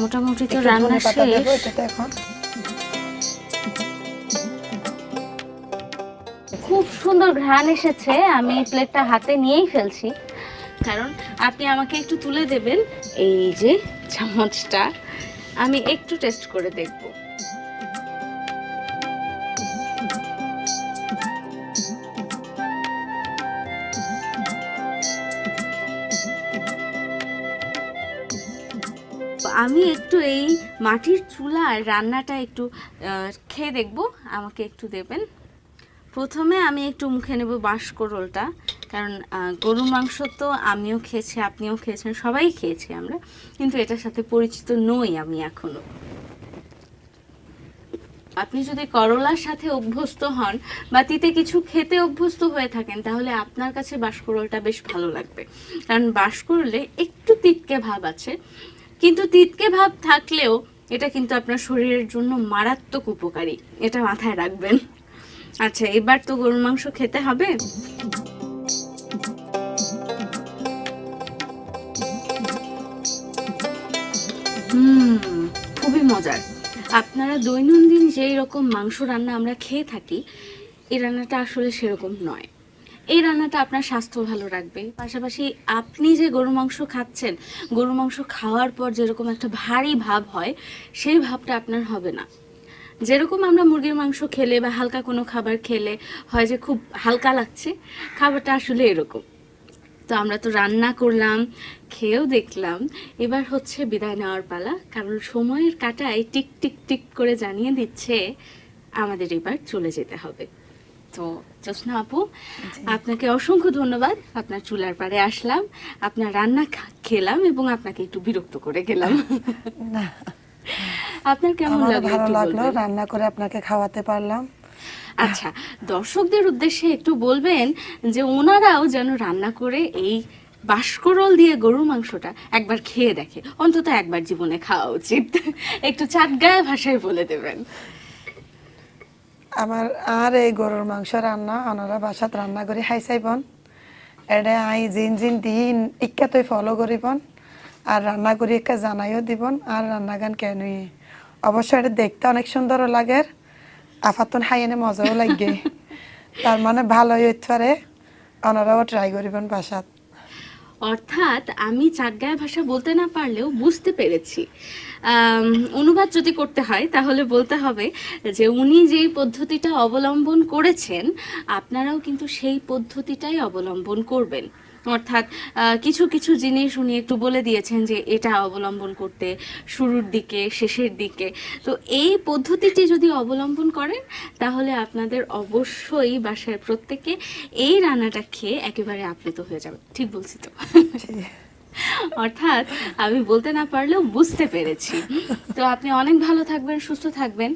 মোটামুটি তো রান্না শেষ। এখন খুব সুন্দর ঘ্রাণ এসেছে, আমি প্লেটটা হাতে নিয়েই ফেলছি, কারণ আপনি আমাকে একটু তুলে দেবেন। এই যে চামচটা, আমি একটু টেস্ট করে দেখব। আমি একটু এই মাটির চুলার রান্নাটা একটু খেয়ে দেখব, আমাকে একটু দেবেন। প্রথমে আমি একটু মুখে নেব বাঁশকরোলটা, কারণ গরুর মাংস তো আমিও খেয়েছি, আপনিও খেয়েছেন, সবাই খেয়েছি আমরা, কিন্তু এটার সাথে পরিচিত নই আমি এখনো। আপনি যদি করলার সাথে অভ্যস্ত হন বা তিতে কিছু খেতে অভ্যস্ত হয়ে থাকেন, তাহলে আপনার কাছে বাঁশকরোলটা বেশ ভালো লাগবে, কারণ বাঁশকরোলে একটু তিতকে ভাব আছে, কিন্তু তিতকে ভাব থাকলেও এটা কিন্তু আপনার শরীরের জন্য মারাত্মক উপকারী, এটা মাথায় রাখবেন। আচ্ছা, এবার তো গরুর মাংস খেতে হবে। খুবই মজার। আপনারা দৈনন্দিন যেই রকম মাংস রান্না আমরা খেয়ে থাকি, এই রান্নাটা আসলে সেরকম নয়। এই রান্নাটা আপনার স্বাস্থ্য ভালো রাখবে, পাশাপাশি আপনি যে গরু মাংস খাচ্ছেন, গরু মাংস খাওয়ার পর যেরকম একটা ভারী ভাব হয়, সেই ভাবটা আপনার হবে না। যেরকম আমরা মুরগির মাংস খেলে বা হালকা কোনো খাবার খেলে হয় যে খুব হালকা লাগছে, খাবারটা আসলে এরকম। তো আমরা তো রান্না করলাম, খেয়েও দেখলাম, এবার হচ্ছে বিদায় নেওয়ার পালা, কারণ সময়ের কাঁটায় টিক টিক টিক করে জানিয়ে দিচ্ছে আমাদের এবার চলে যেতে হবে। তো জোসনা আপু, আপনাকে অসংখ্য ধন্যবাদ। আপনার চুলার পাড়ে আসলাম, আপনার রান্না খেলাম এবং আপনাকে একটু বিরক্ত করে গেলাম। না, আপনার কেমন লাগলো? ভালো লাগলো, রান্না করে আপনাকে খাওয়াতে পারলাম। আচ্ছা, দর্শকদের উদ্দেশ্যে একটু বলবেন যে ওনারাও যেন রান্না করে এই বাঁশকরোল দিয়ে গরুর মাংসটা একবার খেয়ে দেখে, অন্তত একবার জীবনে খাওয়া উচিত। একটু চাটগাঁয়া ভাষায় বলে দেবেন। আমার আর এই গরুর মাংস রান্না ওনারা বাসাত রান্না করে খাইছাইবন, এটা আই জিন জিন দিন ইক্কা তুই ফলো করিবন, আর রান্না করি একা জানাইও দিবন, আর রান্না গান কেন অবশ্য এটা দেখতে অনেক সুন্দরও লাগে, আফাতন খাইয়েনে মজাও লাগে। তার মানে ভালোই হইতে পারে, ওনারাও ট্রাই করিবেন বাসাত। অর্থাৎ আমি চাটগাঁয়া ভাষা বলতে না পারলেও বুঝতে পেরেছি। অনুবাদ যদি করতে হয় তাহলে বলতে হবে যে উনি যেই পদ্ধতিটা অবলম্বন করেছেন, আপনারাও কিন্তু সেই পদ্ধতিটাই অবলম্বন করবেন। অর্থাৎ কিছু কিছু জিনিস উনি একটু বলে দিয়েছেন যে এটা অবলম্বন করতে, শুরুর দিকে শেষের দিকে। তো এই পদ্ধতিটি যদি অবলম্বন করেন, তাহলে আপনাদের অবশ্যই বাসায় প্রত্যেকে এই রান্নাটা খেয়ে একেবারে আপ্লুত হয়ে যাবে। ঠিক বলছি তো? অর্থাৎ আমি বলতে না পারলেও বুঝতে পেরেছি। তো আপনি অনেক ভালো থাকবেন, সুস্থ থাকবেন,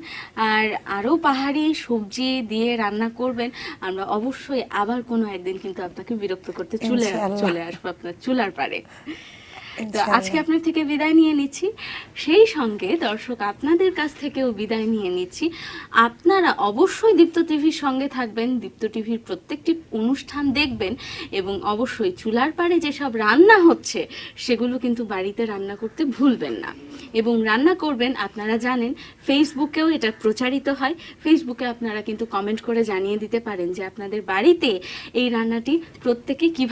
আর আরও পাহাড়ি সবজি দিয়ে রান্না করবেন। আমরা অবশ্যই আবার কোনো একদিন কিন্তু আপনাকে বিরক্ত করতে চলে আসবো আপনার চুলার পাড়ে। তো আজকে আপনার থেকে বিদায় নিয়ে নিচ্ছি, সেই সঙ্গে দর্শক আপনাদের কাছ থেকেও বিদায় নিয়ে নিচ্ছি। আপনারা অবশ্যই দীপ্ত টিভির সঙ্গে থাকবেন, দীপ্ত টিভির প্রত্যেকটি অনুষ্ঠান দেখবেন, এবং অবশ্যই চুলার পাড়ে যেসব রান্না হচ্ছে সেগুলো কিন্তু বাড়িতে রান্না করতে ভুলবেন না, এবং রান্না করবেন। আপনারা জানেন ফেসবুকেও এটা প্রচারিত হয়, ফেসবুকে আপনারা কিন্তু কমেন্ট করে জানিয়ে দিতে পারেন যে আপনাদের বাড়িতে এই রান্নাটি প্রত্যেকে কি